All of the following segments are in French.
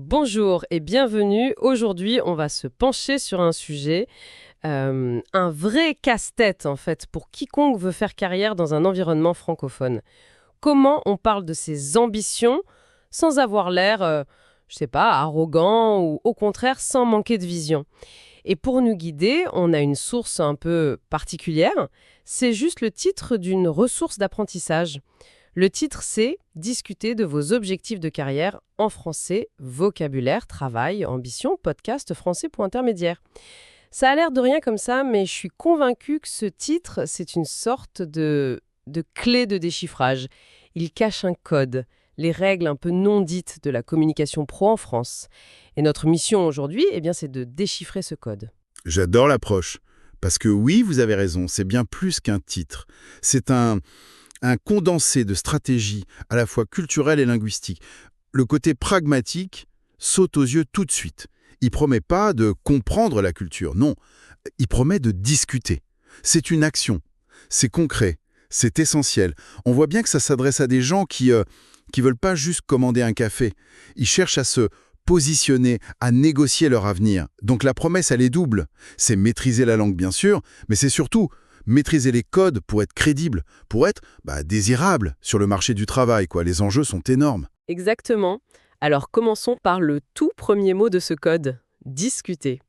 Bonjour et bienvenue. Aujourd'hui, on va se pencher sur un sujet, un vrai casse-tête en fait, pour quiconque veut faire carrière dans un environnement francophone. Comment on parle de ses ambitions sans avoir l'air, je sais pas, arrogant ou au contraire sans manquer de vision. Et pour nous guider, on a une source un peu particulière. C'est juste le titre d'une ressource d'apprentissage. Le titre, c'est « Discuter de vos objectifs de carrière en français, vocabulaire, travail, ambition, podcast français pour intermédiaires ». Ça a l'air de rien comme ça, mais je suis convaincue que ce titre, c'est une sorte de clé de déchiffrage. Il cache un code, les règles un peu non dites de la communication pro en France. Et notre mission aujourd'hui, c'est de déchiffrer ce code. J'adore l'approche. Parce que oui, vous avez raison, c'est bien plus qu'un titre. C'est un condensé de stratégies à la fois culturelles et linguistiques. Le côté pragmatique saute aux yeux tout de suite. Il promet pas de comprendre la culture, non. Il promet de discuter. C'est une action. C'est concret. C'est essentiel. On voit bien que ça s'adresse à des gens qui veulent pas juste commander un café. Ils cherchent à se positionner, à négocier leur avenir. Donc la promesse, elle est double. C'est maîtriser la langue, bien sûr, mais c'est surtout maîtriser les codes pour être crédible, pour être désirable sur le marché du travail. Les enjeux sont énormes. Exactement. Alors commençons par le tout premier mot de ce code, discuter.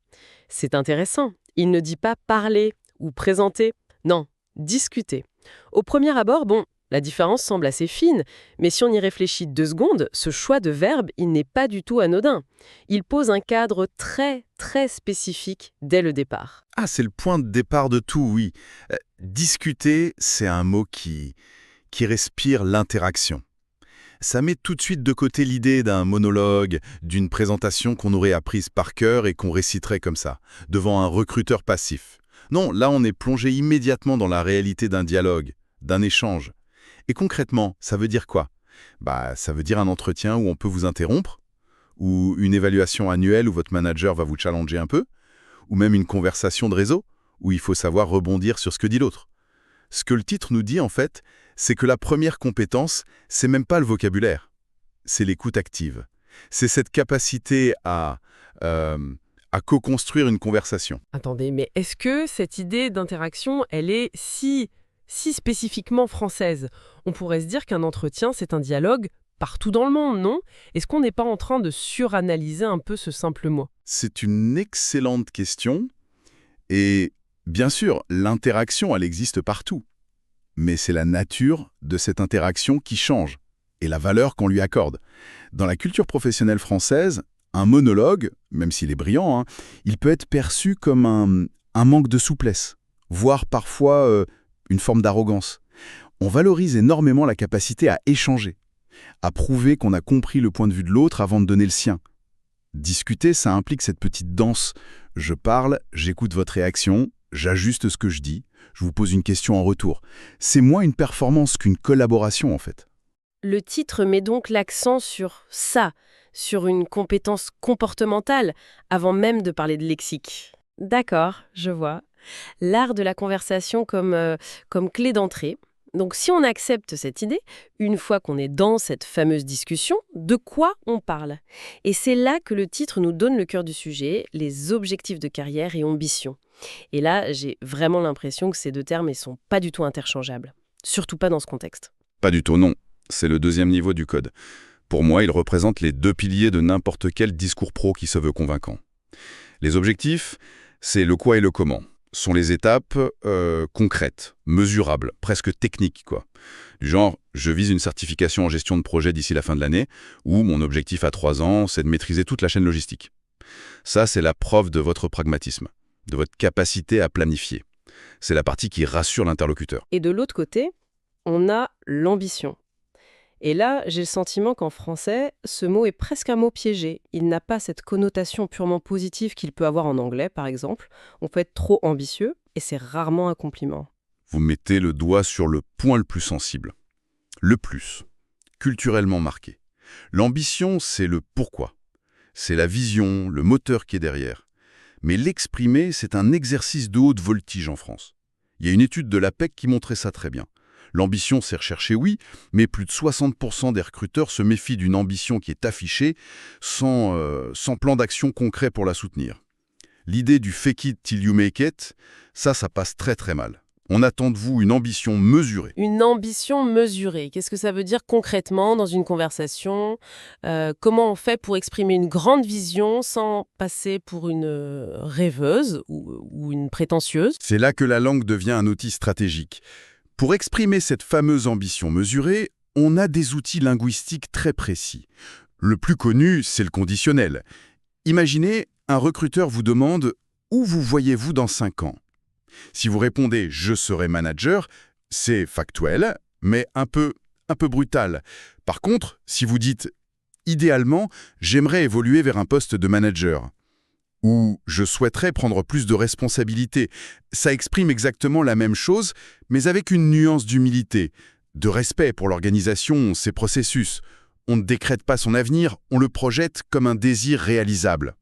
C'est intéressant. Il ne dit pas parler ou présenter. Non, discuter. Au premier abord, la différence semble assez fine, mais si on y réfléchit 2 secondes, ce choix de verbe, il n'est pas du tout anodin. Il pose un cadre très, très spécifique dès le départ. Ah, c'est le point de départ de tout, oui. Discuter, c'est un mot qui respire l'interaction. Ça met tout de suite de côté l'idée d'un monologue, d'une présentation qu'on aurait apprise par cœur et qu'on réciterait comme ça, devant un recruteur passif. Non, là on est plongé immédiatement dans la réalité d'un dialogue, d'un échange. Et concrètement, ça veut dire quoi? Ça veut dire un entretien où on peut vous interrompre, ou une évaluation annuelle où votre manager va vous challenger un peu, ou même une conversation de réseau, où il faut savoir rebondir sur ce que dit l'autre. Ce que le titre nous dit en fait, c'est que la première compétence, c'est même pas le vocabulaire, c'est l'écoute active. C'est cette capacité à co-construire une conversation. Attendez, mais est-ce que cette idée d'interaction, elle est si spécifiquement française? On pourrait se dire qu'un entretien, c'est un dialogue partout dans le monde, non? Est-ce qu'on n'est pas en train de suranalyser un peu ce simple mot? C'est une excellente question. Et bien sûr, l'interaction, elle existe partout. Mais c'est la nature de cette interaction qui change, et la valeur qu'on lui accorde. Dans la culture professionnelle française, un monologue, même s'il est brillant, il peut être perçu comme un manque de souplesse, voire parfois une forme d'arrogance. On valorise énormément la capacité à échanger, à prouver qu'on a compris le point de vue de l'autre avant de donner le sien. Discuter, ça implique cette petite danse. Je parle, j'écoute votre réaction, j'ajuste ce que je dis, je vous pose une question en retour. C'est moins une performance qu'une collaboration, en fait. Le titre met donc l'accent sur ça, sur une compétence comportementale, avant même de parler de lexique. D'accord, je vois. L'art de la conversation comme clé d'entrée. Donc si on accepte cette idée, une fois qu'on est dans cette fameuse discussion, de quoi on parle? Et c'est là que le titre nous donne le cœur du sujet, les objectifs de carrière et ambition. Et là, j'ai vraiment l'impression que ces 2 termes ne sont pas du tout interchangeables. Surtout pas dans ce contexte. Pas du tout, non. C'est le 2e niveau du code. Pour moi, il représente les 2 piliers de n'importe quel discours pro qui se veut convaincant. Les objectifs, c'est le quoi et le comment. Sont les étapes concrètes, mesurables, presque techniques, Du genre, je vise une certification en gestion de projet d'ici la fin de l'année, ou mon objectif à 3 ans, c'est de maîtriser toute la chaîne logistique. Ça, c'est la preuve de votre pragmatisme, de votre capacité à planifier. C'est la partie qui rassure l'interlocuteur. Et de l'autre côté, on a l'ambition. Et là, j'ai le sentiment qu'en français, ce mot est presque un mot piégé. Il n'a pas cette connotation purement positive qu'il peut avoir en anglais, par exemple. On peut être trop ambitieux, et c'est rarement un compliment. Vous mettez le doigt sur le point le plus sensible. Le plus, culturellement marqué. L'ambition, c'est le pourquoi. C'est la vision, le moteur qui est derrière. Mais l'exprimer, c'est un exercice de haute voltige en France. Il y a une étude de l'APEC qui montrait ça très bien. L'ambition, c'est recherché, oui, mais plus de 60% des recruteurs se méfient d'une ambition qui est affichée sans plan d'action concret pour la soutenir. L'idée du fake it till you make it, ça passe très très mal. On attend de vous une ambition mesurée. Une ambition mesurée. Qu'est-ce que ça veut dire concrètement dans une conversation? Comment on fait pour exprimer une grande vision sans passer pour une rêveuse ou une prétentieuse? C'est là que la langue devient un outil stratégique. Pour exprimer cette fameuse ambition mesurée, on a des outils linguistiques très précis. Le plus connu, c'est le conditionnel. Imaginez, un recruteur vous demande « Où vous voyez-vous dans 5 ans ?» Si vous répondez « Je serai manager », c'est factuel, mais un peu brutal. Par contre, si vous dites « Idéalement, j'aimerais évoluer vers un poste de manager » ou « Je souhaiterais prendre plus de responsabilités », ça exprime exactement la même chose, mais avec une nuance d'humilité, de respect pour l'organisation, ses processus. On ne décrète pas son avenir, on le projette comme un désir réalisable.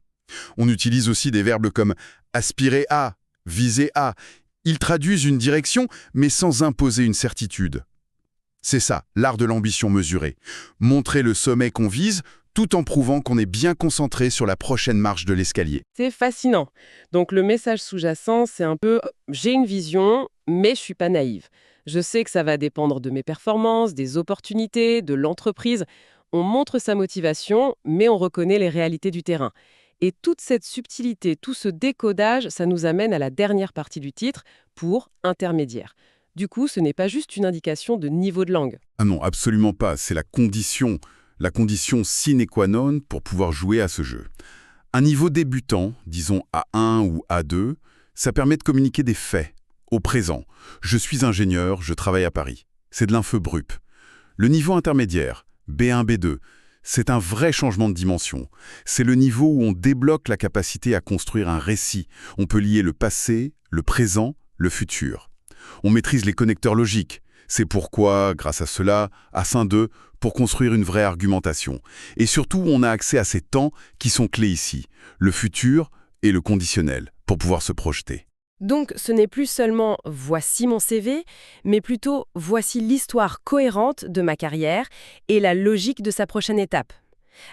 On utilise aussi des verbes comme « aspirer à », viser à. Ils traduisent une direction, mais sans imposer une certitude. C'est ça, l'art de l'ambition mesurée. Montrer le sommet qu'on vise, tout en prouvant qu'on est bien concentré sur la prochaine marche de l'escalier. C'est fascinant. Donc le message sous-jacent, c'est un peu « j'ai une vision, mais je suis pas naïve. Je sais que ça va dépendre de mes performances, des opportunités, de l'entreprise. » On montre sa motivation, mais on reconnaît les réalités du terrain. Et toute cette subtilité, tout ce décodage, ça nous amène à la dernière partie du titre, pour intermédiaire. Du coup, ce n'est pas juste une indication de niveau de langue. Ah non, absolument pas. C'est la condition sine qua non pour pouvoir jouer à ce jeu. Un niveau débutant, disons A1 ou A2, ça permet de communiquer des faits, au présent. Je suis ingénieur, je travaille à Paris. C'est de l'info brup. Le niveau intermédiaire, B1, B2, c'est un vrai changement de dimension. C'est le niveau où on débloque la capacité à construire un récit. On peut lier le passé, le présent, le futur. On maîtrise les connecteurs logiques. C'est pourquoi, grâce à cela, A5 2, pour construire une vraie argumentation. Et surtout, on a accès à ces temps qui sont clés ici, le futur et le conditionnel, pour pouvoir se projeter. Donc, ce n'est plus seulement « voici mon CV », mais plutôt « voici l'histoire cohérente de ma carrière et la logique de sa prochaine étape ».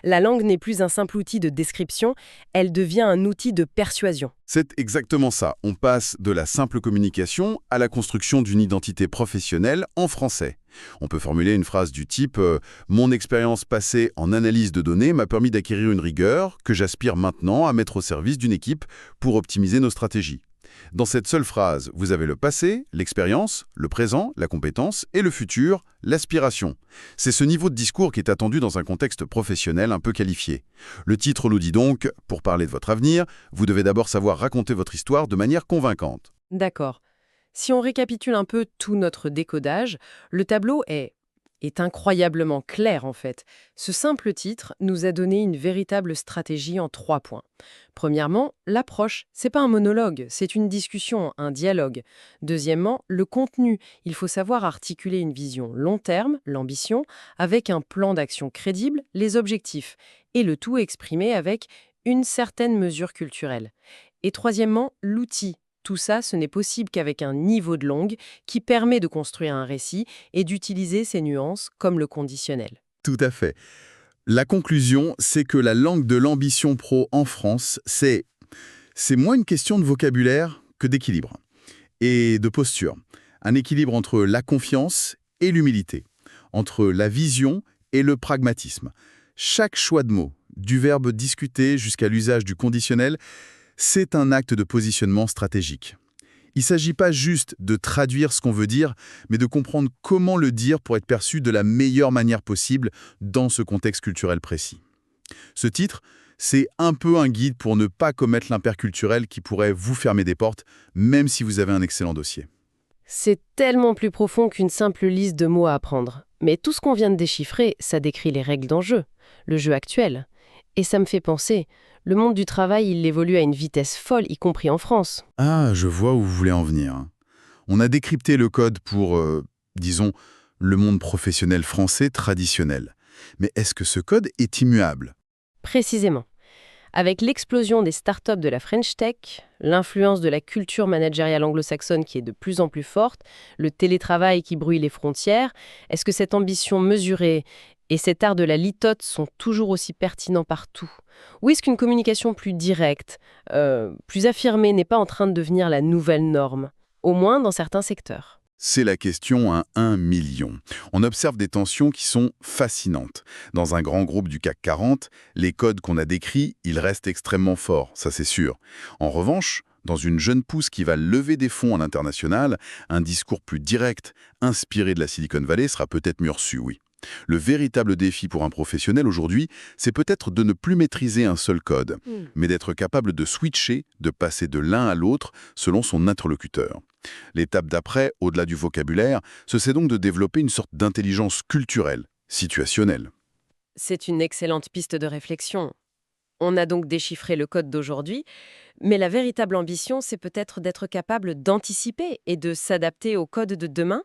La langue n'est plus un simple outil de description, elle devient un outil de persuasion. C'est exactement ça. On passe de la simple communication à la construction d'une identité professionnelle en français. On peut formuler une phrase du type « Mon expérience passée en analyse de données m'a permis d'acquérir une rigueur que j'aspire maintenant à mettre au service d'une équipe pour optimiser nos stratégies ». Dans cette seule phrase, vous avez le passé, l'expérience, le présent, la compétence et le futur, l'aspiration. C'est ce niveau de discours qui est attendu dans un contexte professionnel un peu qualifié. Le titre nous dit donc, pour parler de votre avenir, vous devez d'abord savoir raconter votre histoire de manière convaincante. D'accord. Si on récapitule un peu tout notre décodage, le tableau est incroyablement clair en fait. Ce simple titre nous a donné une véritable stratégie en 3 points. Premièrement, l'approche, c'est pas un monologue, c'est une discussion, un dialogue. Deuxièmement, le contenu, il faut savoir articuler une vision long terme, l'ambition, avec un plan d'action crédible, les objectifs, et le tout exprimé avec une certaine mesure culturelle. Et troisièmement, l'outil. Tout ça, ce n'est possible qu'avec un niveau de langue qui permet de construire un récit et d'utiliser ces nuances comme le conditionnel. Tout à fait. La conclusion, c'est que la langue de l'ambition pro en France, c'est moins une question de vocabulaire que d'équilibre et de posture. Un équilibre entre la confiance et l'humilité, entre la vision et le pragmatisme. Chaque choix de mots, du verbe discuter jusqu'à l'usage du conditionnel, c'est un acte de positionnement stratégique. Il ne s'agit pas juste de traduire ce qu'on veut dire, mais de comprendre comment le dire pour être perçu de la meilleure manière possible dans ce contexte culturel précis. Ce titre, c'est un peu un guide pour ne pas commettre l'imperculturel qui pourrait vous fermer des portes, même si vous avez un excellent dossier. C'est tellement plus profond qu'une simple liste de mots à apprendre. Mais tout ce qu'on vient de déchiffrer, ça décrit les règles d'enjeu, le jeu actuel. Et ça me fait penser, le monde du travail, il évolue à une vitesse folle, y compris en France. Ah, je vois où vous voulez en venir. On a décrypté le code pour, disons, le monde professionnel français traditionnel. Mais est-ce que ce code est immuable ? Précisément. Avec l'explosion des startups de la French Tech, l'influence de la culture managériale anglo-saxonne qui est de plus en plus forte, le télétravail qui brouille les frontières, est-ce que cette ambition mesurée et cet art de la litote sont toujours aussi pertinents partout? Ou est-ce qu'une communication plus directe, plus affirmée n'est pas en train de devenir la nouvelle norme, au moins dans certains secteurs? C'est la question à 1 million. On observe des tensions qui sont fascinantes. Dans un grand groupe du CAC 40, les codes qu'on a décrits, ils restent extrêmement forts, ça c'est sûr. En revanche, dans une jeune pousse qui va lever des fonds à l'international, un discours plus direct, inspiré de la Silicon Valley, sera peut-être mieux reçu, oui. Le véritable défi pour un professionnel aujourd'hui, c'est peut-être de ne plus maîtriser un seul code, mais d'être capable de switcher, de passer de l'un à l'autre selon son interlocuteur. L'étape d'après, au-delà du vocabulaire, c'est donc de développer une sorte d'intelligence culturelle, situationnelle. C'est une excellente piste de réflexion. On a donc déchiffré le code d'aujourd'hui, mais la véritable ambition, c'est peut-être d'être capable d'anticiper et de s'adapter au code de demain,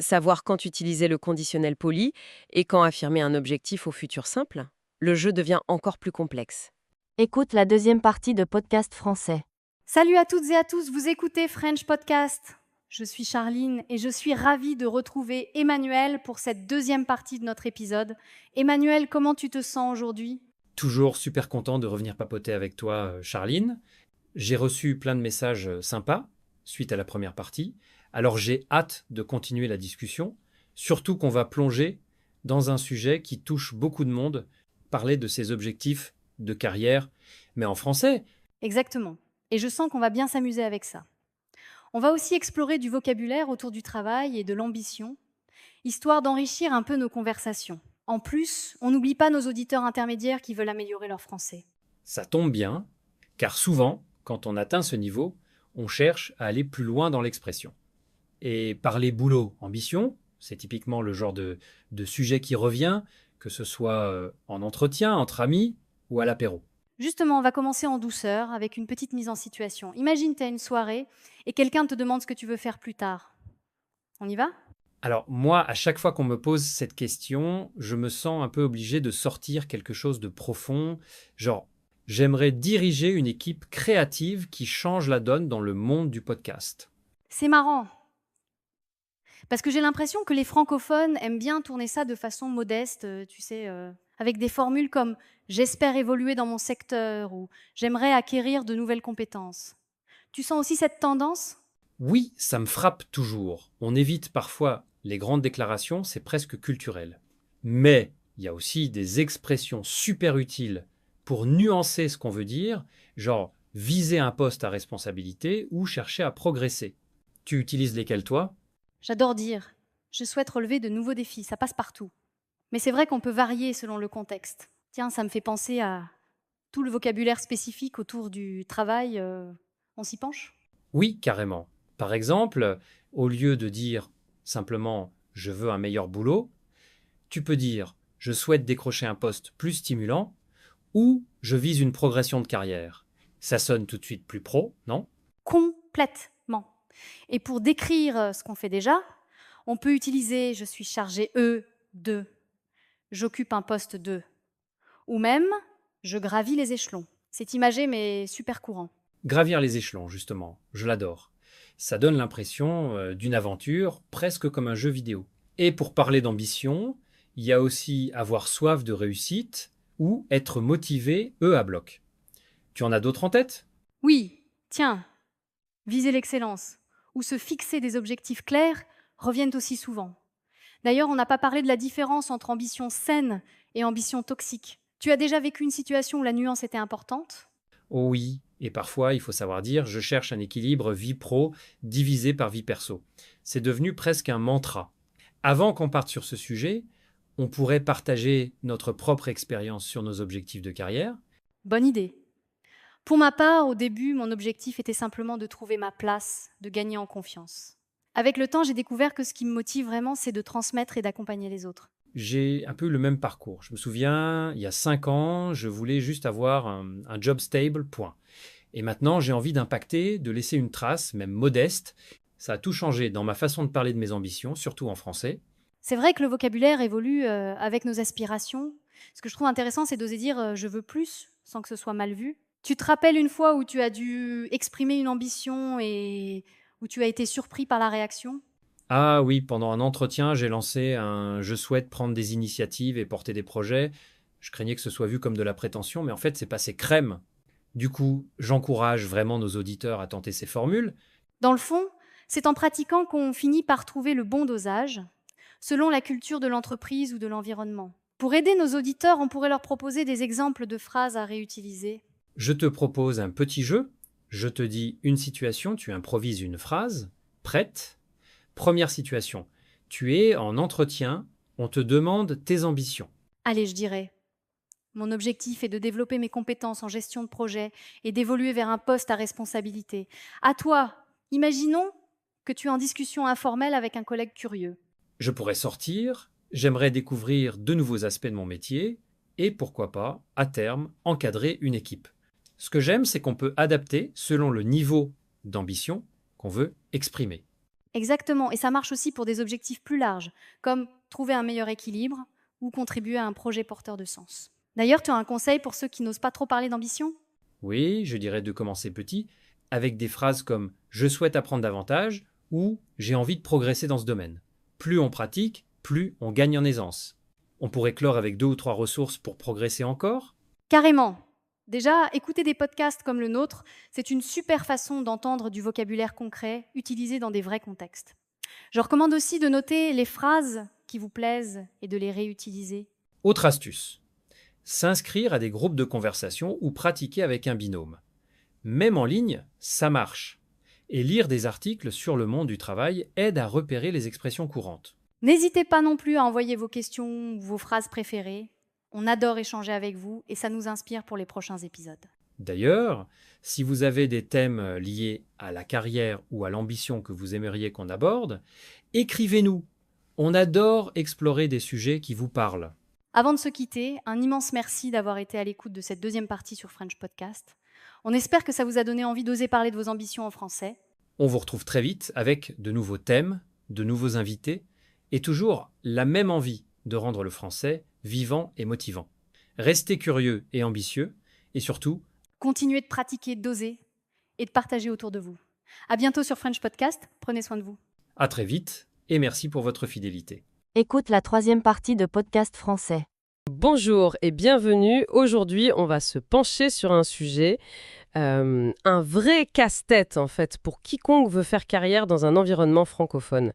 savoir quand utiliser le conditionnel poli et quand affirmer un objectif au futur simple. Le jeu devient encore plus complexe. Écoute la deuxième partie de Podcast français. Salut à toutes et à tous, vous écoutez French Podcast. Je suis Charline et je suis ravie de retrouver Emmanuel pour cette deuxième partie de notre épisode. Emmanuel, comment tu te sens aujourd'hui ? Toujours super content de revenir papoter avec toi, Charline. J'ai reçu plein de messages sympas suite à la première partie. Alors j'ai hâte de continuer la discussion, surtout qu'on va plonger dans un sujet qui touche beaucoup de monde, parler de ses objectifs de carrière, mais en français. Exactement. Et je sens qu'on va bien s'amuser avec ça. On va aussi explorer du vocabulaire autour du travail et de l'ambition, histoire d'enrichir un peu nos conversations. En plus, on n'oublie pas nos auditeurs intermédiaires qui veulent améliorer leur français. Ça tombe bien, car souvent, quand on atteint ce niveau, on cherche à aller plus loin dans l'expression. Et parler boulot, ambition, c'est typiquement le genre de sujet qui revient, que ce soit en entretien, entre amis ou à l'apéro. Justement, on va commencer en douceur avec une petite mise en situation. Imagine, tu as une soirée et quelqu'un te demande ce que tu veux faire plus tard. On y va ? Alors moi, à chaque fois qu'on me pose cette question, je me sens un peu obligé de sortir quelque chose de profond, genre j'aimerais diriger une équipe créative qui change la donne dans le monde du podcast. C'est marrant. Parce que j'ai l'impression que les francophones aiment bien tourner ça de façon modeste, tu sais, avec des formules comme « j'espère évoluer dans mon secteur » ou « j'aimerais acquérir de nouvelles compétences ». Tu sens aussi cette tendance ? Oui, ça me frappe toujours. On évite parfois les grandes déclarations, c'est presque culturel. Mais il y a aussi des expressions super utiles pour nuancer ce qu'on veut dire, genre viser un poste à responsabilité ou chercher à progresser. Tu utilises lesquels, toi ? J'adore dire « je souhaite relever de nouveaux défis », ça passe partout. Mais c'est vrai qu'on peut varier selon le contexte. Tiens, ça me fait penser à tout le vocabulaire spécifique autour du travail. On s'y penche ? Oui, carrément. Par exemple, au lieu de dire simplement « je veux un meilleur boulot », tu peux dire « je souhaite décrocher un poste plus stimulant » ou « je vise une progression de carrière ». Ça sonne tout de suite plus pro, non ? Complètement. Et pour décrire ce qu'on fait déjà, on peut utiliser « je suis chargé de »,« j'occupe un poste de », ou même « je gravis les échelons ». C'est imagé mais super courant. Gravir les échelons, justement, je l'adore. Ça donne l'impression d'une aventure, presque comme un jeu vidéo. Et pour parler d'ambition, il y a aussi avoir soif de réussite ou être motivé, à bloc. Tu en as d'autres en tête ? Oui, tiens, viser l'excellence ou se fixer des objectifs clairs reviennent aussi souvent. D'ailleurs, on n'a pas parlé de la différence entre ambition saine et ambition toxique. Tu as déjà vécu une situation où la nuance était importante ? Oh oui, et parfois il faut savoir dire « je cherche un équilibre vie pro divisé par vie perso ». C'est devenu presque un mantra. Avant qu'on parte sur ce sujet, on pourrait partager notre propre expérience sur nos objectifs de carrière. Bonne idée. Pour ma part, au début, mon objectif était simplement de trouver ma place, de gagner en confiance. Avec le temps, j'ai découvert que ce qui me motive vraiment, c'est de transmettre et d'accompagner les autres. J'ai un peu le même parcours. Je me souviens, il y a 5 ans, je voulais juste avoir un job stable, point. Et maintenant, j'ai envie d'impacter, de laisser une trace, même modeste. Ça a tout changé dans ma façon de parler de mes ambitions, surtout en français. C'est vrai que le vocabulaire évolue avec nos aspirations, Ce que je trouve intéressant, c'est d'oser dire je veux plus sans que ce soit mal vu. Tu te rappelles une fois où tu as dû exprimer une ambition et où tu as été surpris par la réaction? Ah oui, pendant un entretien, j'ai lancé un je souhaite prendre des initiatives et porter des projets. Je craignais que ce soit vu comme de la prétention, mais en fait, c'est passé crème. Du coup, j'encourage vraiment nos auditeurs à tenter ces formules. Dans le fond, c'est en pratiquant qu'on finit par trouver le bon dosage, selon la culture de l'entreprise ou de l'environnement. Pour aider nos auditeurs, on pourrait leur proposer des exemples de phrases à réutiliser. Je te propose un petit jeu. Je te dis une situation, tu improvises une phrase. Prête? Première situation. Tu es en entretien, on te demande tes ambitions. Allez, je dirais. Mon objectif est de développer mes compétences en gestion de projet et d'évoluer vers un poste à responsabilité. À toi, imaginons que tu es en discussion informelle avec un collègue curieux. Je pourrais sortir, j'aimerais découvrir de nouveaux aspects de mon métier et pourquoi pas, à terme, encadrer une équipe. Ce que j'aime, c'est qu'on peut adapter selon le niveau d'ambition qu'on veut exprimer. Exactement, et ça marche aussi pour des objectifs plus larges, comme trouver un meilleur équilibre ou contribuer à un projet porteur de sens. D'ailleurs, tu as un conseil pour ceux qui n'osent pas trop parler d'ambition? Oui, je dirais de commencer petit, avec des phrases comme « je souhaite apprendre davantage » ou « j'ai envie de progresser dans ce domaine ». Plus on pratique, plus on gagne en aisance. On pourrait clore avec 2 ou 3 ressources pour progresser encore. Carrément. Déjà, écouter des podcasts comme le nôtre, c'est une super façon d'entendre du vocabulaire concret utilisé dans des vrais contextes. Je recommande aussi de noter les phrases qui vous plaisent et de les réutiliser. Autre astuce, s'inscrire à des groupes de conversation ou pratiquer avec un binôme. Même en ligne, ça marche. Et lire des articles sur le monde du travail aide à repérer les expressions courantes. N'hésitez pas non plus à envoyer vos questions ou vos phrases préférées. On adore échanger avec vous et ça nous inspire pour les prochains épisodes. D'ailleurs, si vous avez des thèmes liés à la carrière ou à l'ambition que vous aimeriez qu'on aborde, écrivez-nous. On adore explorer des sujets qui vous parlent. Avant de se quitter, un immense merci d'avoir été à l'écoute de cette deuxième partie sur French Podcast. On espère que ça vous a donné envie d'oser parler de vos ambitions en français. On vous retrouve très vite avec de nouveaux thèmes, de nouveaux invités et toujours la même envie de rendre le français vivant et motivant. Restez curieux et ambitieux et surtout, continuez de pratiquer, d'oser et de partager autour de vous. À bientôt sur French Podcast. Prenez soin de vous. à très vite et merci pour votre fidélité. Écoute la 3e partie de Podcast Français. Bonjour et bienvenue. Aujourd'hui, on va se pencher sur un sujet, un vrai casse-tête en fait pour quiconque veut faire carrière dans un environnement francophone.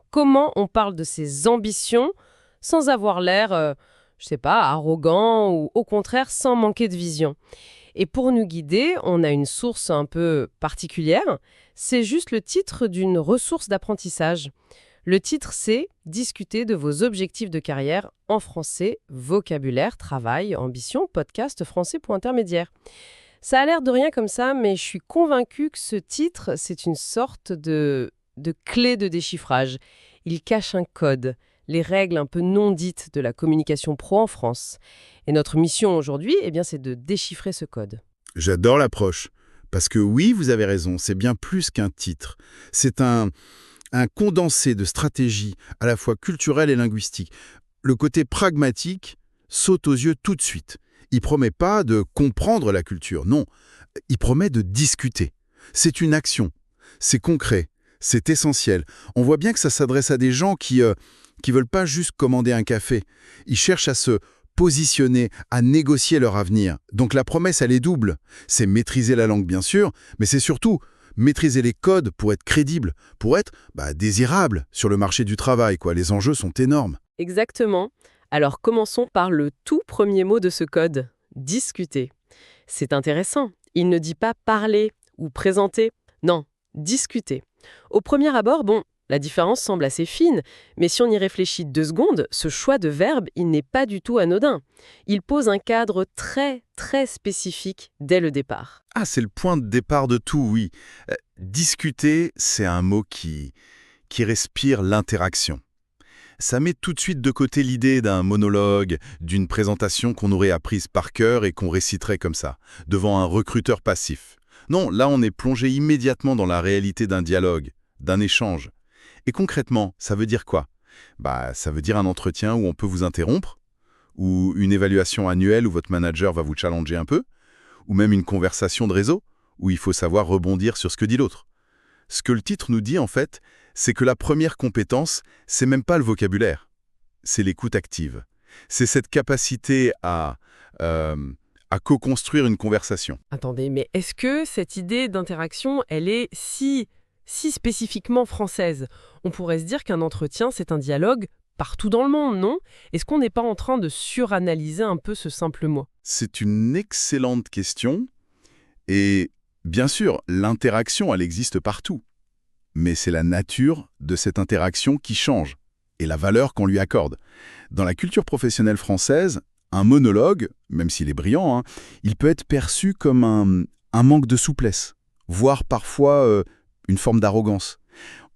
Comment on parle de ses ambitions sans avoir l'air, je sais pas, arrogant ou au contraire sans manquer de vision. Et pour nous guider, on a une source un peu particulière. C'est juste le titre d'une ressource d'apprentissage. Le titre, c'est « Discuter de vos objectifs de carrière en français, vocabulaire, travail, ambition, podcast français pour intermédiaire ». Ça a l'air de rien comme ça, mais je suis convaincue que ce titre, c'est une sorte de clé de déchiffrage. Il cache un code, les règles un peu non dites de la communication pro en France. Et notre mission aujourd'hui, c'est de déchiffrer ce code. J'adore l'approche. Parce que oui, vous avez raison, c'est bien plus qu'un titre. C'est un condensé de stratégies à la fois culturelles et linguistiques. Le côté pragmatique saute aux yeux tout de suite. Il promet pas de comprendre la culture, non. Il promet de discuter. C'est une action. C'est concret. C'est essentiel. On voit bien que ça s'adresse à des gens qui veulent pas juste commander un café. Ils cherchent à se positionner, à négocier leur avenir. Donc la promesse, elle est double. C'est maîtriser la langue, bien sûr, mais c'est surtout maîtriser les codes pour être crédible, pour être désirable sur le marché du travail, quoi. Les enjeux sont énormes. Exactement. Alors commençons par le tout premier mot de ce code, discuter. C'est intéressant. Il ne dit pas parler ou présenter. Non, discuter. Au premier abord, la différence semble assez fine, mais si on y réfléchit 2 secondes, ce choix de verbe, il n'est pas du tout anodin. Il pose un cadre très, très spécifique dès le départ. Ah, c'est le point de départ de tout, oui. Discuter, c'est un mot qui respire l'interaction. Ça met tout de suite de côté l'idée d'un monologue, d'une présentation qu'on aurait apprise par cœur et qu'on réciterait comme ça, devant un recruteur passif. Non, là on est plongé immédiatement dans la réalité d'un dialogue, d'un échange. Et concrètement, ça veut dire quoi ? Ça veut dire un entretien où on peut vous interrompre, ou une évaluation annuelle où votre manager va vous challenger un peu, ou même une conversation de réseau où il faut savoir rebondir sur ce que dit l'autre. Ce que le titre nous dit en fait, c'est que la première compétence, c'est même pas le vocabulaire, c'est l'écoute active. C'est cette capacité à co-construire une conversation. Attendez, mais est-ce que cette idée d'interaction, elle est si spécifiquement française? On pourrait se dire qu'un entretien, c'est un dialogue partout dans le monde, non? Est-ce qu'on n'est pas en train de suranalyser un peu ce simple mot? C'est une excellente question. Et bien sûr, l'interaction, elle existe partout. Mais c'est la nature de cette interaction qui change, et la valeur qu'on lui accorde. Dans la culture professionnelle française, un monologue, même s'il est brillant, il peut être perçu comme un manque de souplesse, voire parfois une forme d'arrogance.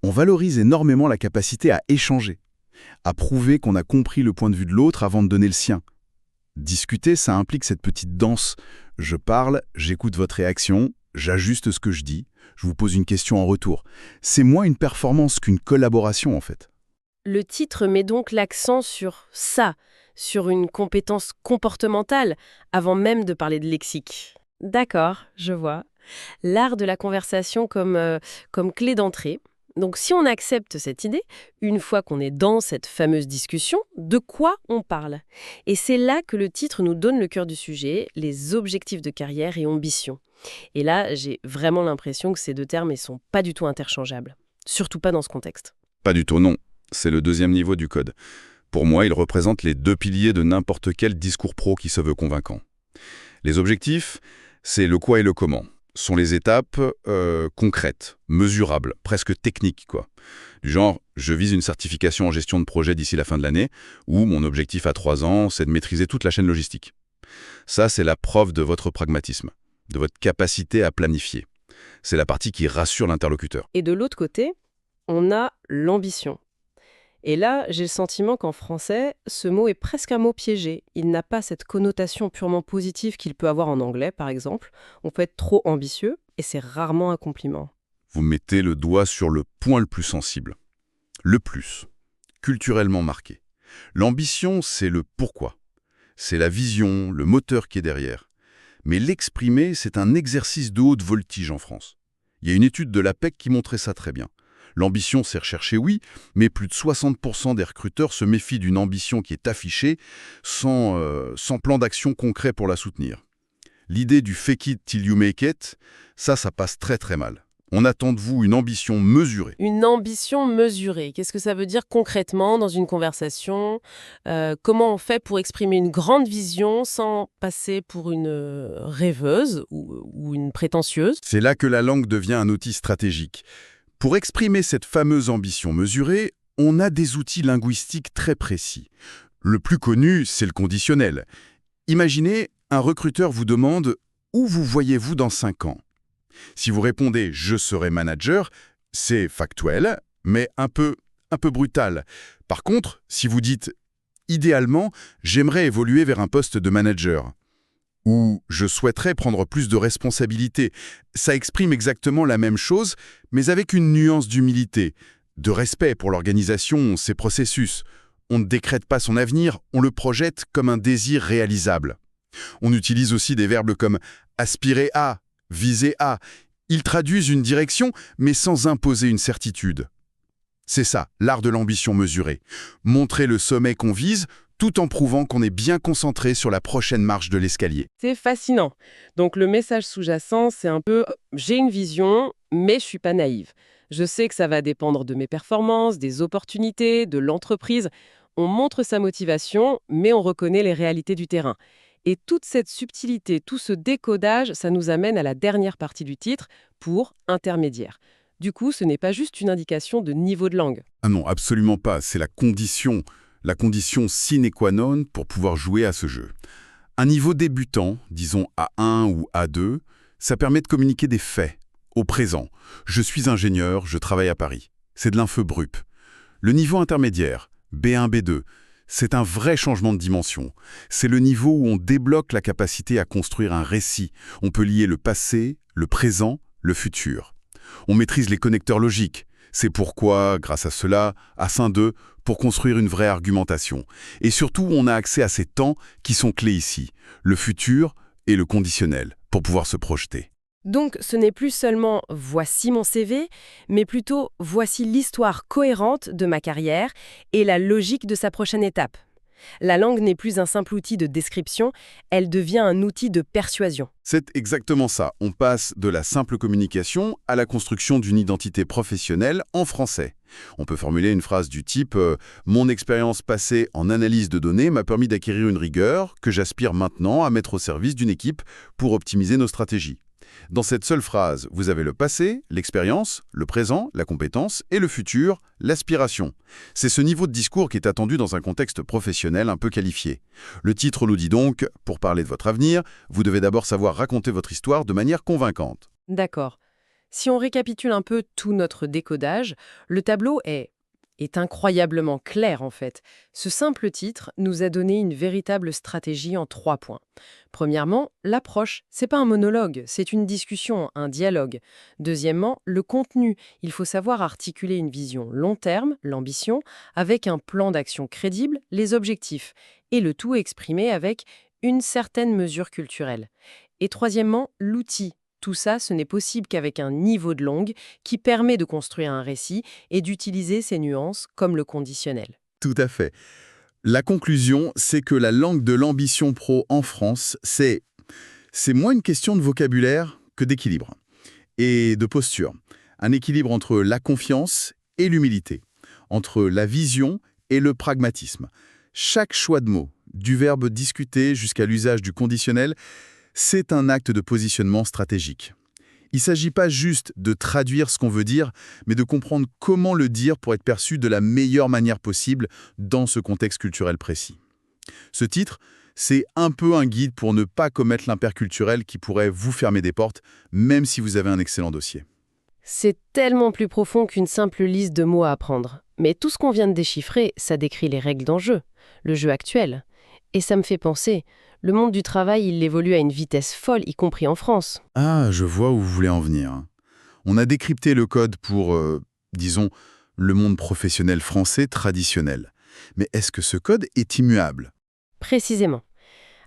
On valorise énormément la capacité à échanger, à prouver qu'on a compris le point de vue de l'autre avant de donner le sien. Discuter, ça implique cette petite danse. Je parle, j'écoute votre réaction, j'ajuste ce que je dis, je vous pose une question en retour. C'est moins une performance qu'une collaboration, en fait. Le titre met donc l'accent sur ça, sur une compétence comportementale, avant même de parler de lexique. D'accord, je vois. L'art de la conversation comme clé d'entrée. Donc si on accepte cette idée, une fois qu'on est dans cette fameuse discussion, de quoi on parle? Et c'est là que le titre nous donne le cœur du sujet, les objectifs de carrière et ambition. Et là, j'ai vraiment l'impression que ces deux termes ne sont pas du tout interchangeables. Surtout pas dans ce contexte. Pas du tout, non. C'est le deuxième niveau du code. Pour moi, il représente les deux piliers de n'importe quel discours pro qui se veut convaincant. Les objectifs, c'est le quoi et le comment. Sont les étapes concrètes, mesurables, presque techniques, quoi. Du genre, je vise une certification en gestion de projet d'ici la fin de l'année, ou mon objectif à 3 ans, c'est de maîtriser toute la chaîne logistique. Ça, c'est la preuve de votre pragmatisme, de votre capacité à planifier. C'est la partie qui rassure l'interlocuteur. Et de l'autre côté, on a l'ambition. Et là, j'ai le sentiment qu'en français, ce mot est presque un mot piégé. Il n'a pas cette connotation purement positive qu'il peut avoir en anglais, par exemple. On peut être trop ambitieux, et c'est rarement un compliment. Vous mettez le doigt sur le point le plus sensible. Le plus, culturellement marqué. L'ambition, c'est le pourquoi. C'est la vision, le moteur qui est derrière. Mais l'exprimer, c'est un exercice de haute voltige en France. Il y a une étude de l'APEC qui montrait ça très bien. L'ambition, c'est recherché, oui, mais plus de 60% des recruteurs se méfient d'une ambition qui est affichée sans plan d'action concret pour la soutenir. L'idée du « fake it till you make it », ça passe très très mal. On attend de vous une ambition mesurée. Une ambition mesurée, qu'est-ce que ça veut dire concrètement dans une conversation? Comment on fait pour exprimer une grande vision sans passer pour une rêveuse ou une prétentieuse? C'est là que la langue devient un outil stratégique. Pour exprimer cette fameuse ambition mesurée, on a des outils linguistiques très précis. Le plus connu, c'est le conditionnel. Imaginez, un recruteur vous demande « Où vous voyez-vous dans 5 ans ?» Si vous répondez « Je serai manager », c'est factuel, mais un peu brutal. Par contre, si vous dites « Idéalement, j'aimerais évoluer vers un poste de manager » ou « Je souhaiterais prendre plus de responsabilités », ça exprime exactement la même chose, mais avec une nuance d'humilité, de respect pour l'organisation, ses processus. On ne décrète pas son avenir, on le projette comme un désir réalisable. On utilise aussi des verbes comme « aspirer à », « viser à ». Ils traduisent une direction, mais sans imposer une certitude. C'est ça, l'art de l'ambition mesurée. Montrer le sommet qu'on vise, tout en prouvant qu'on est bien concentré sur la prochaine marche de l'escalier. C'est fascinant. Donc le message sous-jacent, c'est un peu « j'ai une vision, mais je suis pas naïve. Je sais que ça va dépendre de mes performances, des opportunités, de l'entreprise. » On montre sa motivation, mais on reconnaît les réalités du terrain. Et toute cette subtilité, tout ce décodage, ça nous amène à la dernière partie du titre, pour intermédiaire. Du coup, ce n'est pas juste une indication de niveau de langue. Ah non, absolument pas. C'est la condition sine qua non pour pouvoir jouer à ce jeu. Un niveau débutant, disons A1 ou A2, ça permet de communiquer des faits, au présent. Je suis ingénieur, je travaille à Paris. C'est de l'info brup. Le niveau intermédiaire, B1, B2, c'est un vrai changement de dimension. C'est le niveau où on débloque la capacité à construire un récit. On peut lier le passé, le présent, le futur. On maîtrise les connecteurs logiques. C'est pourquoi, grâce à cela, A5-2, pour construire une vraie argumentation. Et surtout, on a accès à ces temps qui sont clés ici, le futur et le conditionnel, pour pouvoir se projeter. Donc, ce n'est plus seulement « voici mon CV », mais plutôt « voici l'histoire cohérente de ma carrière et la logique de sa prochaine étape ». La langue n'est plus un simple outil de description, elle devient un outil de persuasion. C'est exactement ça. On passe de la simple communication à la construction d'une identité professionnelle en français. On peut formuler une phrase du type Mon expérience passée en analyse de données m'a permis d'acquérir une rigueur que j'aspire maintenant à mettre au service d'une équipe pour optimiser nos stratégies ». Dans cette seule phrase, vous avez le passé, l'expérience, le présent, la compétence et le futur, l'aspiration. C'est ce niveau de discours qui est attendu dans un contexte professionnel un peu qualifié. Le titre nous dit donc, pour parler de votre avenir, vous devez d'abord savoir raconter votre histoire de manière convaincante. D'accord. Si on récapitule un peu tout notre décodage, le tableau est incroyablement clair en fait. Ce simple titre nous a donné une véritable stratégie en 3 points. Premièrement, l'approche, c'est pas un monologue, c'est une discussion, un dialogue. Deuxièmement, le contenu, il faut savoir articuler une vision long terme, l'ambition, avec un plan d'action crédible, les objectifs, et le tout exprimé avec une certaine mesure culturelle. Et troisièmement, l'outil. Tout ça, ce n'est possible qu'avec un niveau de langue qui permet de construire un récit et d'utiliser ces nuances comme le conditionnel. Tout à fait. La conclusion, c'est que la langue de l'ambition pro en France, c'est moins une question de vocabulaire que d'équilibre et de posture. Un équilibre entre la confiance et l'humilité, entre la vision et le pragmatisme. Chaque choix de mots, du verbe discuter jusqu'à l'usage du conditionnel, c'est un acte de positionnement stratégique. Il ne s'agit pas juste de traduire ce qu'on veut dire, mais de comprendre comment le dire pour être perçu de la meilleure manière possible dans ce contexte culturel précis. Ce titre, c'est un peu un guide pour ne pas commettre l'imperculturel qui pourrait vous fermer des portes, même si vous avez un excellent dossier. C'est tellement plus profond qu'une simple liste de mots à apprendre. Mais tout ce qu'on vient de déchiffrer, ça décrit les règles d'enjeu, le jeu actuel. Et ça me fait penser, le monde du travail, il évolue à une vitesse folle, y compris en France. Ah, je vois où vous voulez en venir. On a décrypté le code pour, disons, le monde professionnel français traditionnel. Mais est-ce que ce code est immuable ? Précisément.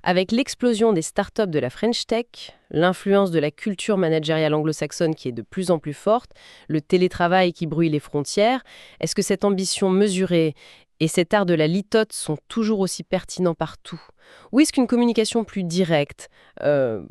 Avec l'explosion des startups de la French Tech, l'influence de la culture managériale anglo-saxonne qui est de plus en plus forte, le télétravail qui brouille les frontières, est-ce que cette ambition mesurée et cet art de la litote sont toujours aussi pertinents partout ? Ou est-ce qu'une communication plus directe,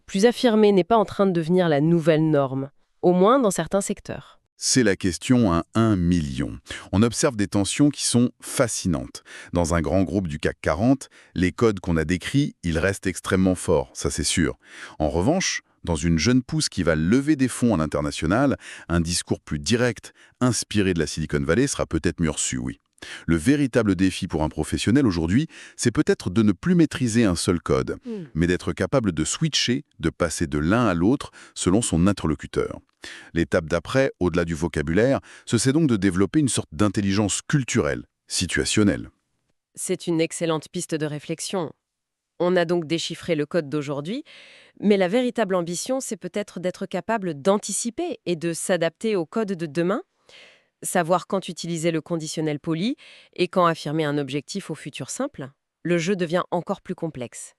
plus affirmée n'est pas en train de devenir la nouvelle norme, au moins dans certains secteurs ? C'est la question à 1 million. On observe des tensions qui sont fascinantes. Dans un grand groupe du CAC 40, les codes qu'on a décrits, ils restent extrêmement forts, ça c'est sûr. En revanche, dans une jeune pousse qui va lever des fonds à l'international, un discours plus direct, inspiré de la Silicon Valley, sera peut-être mieux reçu, oui. Le véritable défi pour un professionnel aujourd'hui, c'est peut-être de ne plus maîtriser un seul code, mais d'être capable de switcher, de passer de l'un à l'autre selon son interlocuteur. L'étape d'après, au-delà du vocabulaire, c'est donc de développer une sorte d'intelligence culturelle, situationnelle. C'est une excellente piste de réflexion. On a donc déchiffré le code d'aujourd'hui, mais la véritable ambition, c'est peut-être d'être capable d'anticiper et de s'adapter au code de demain. Savoir quand utiliser le conditionnel poli et quand affirmer un objectif au futur simple, le jeu devient encore plus complexe.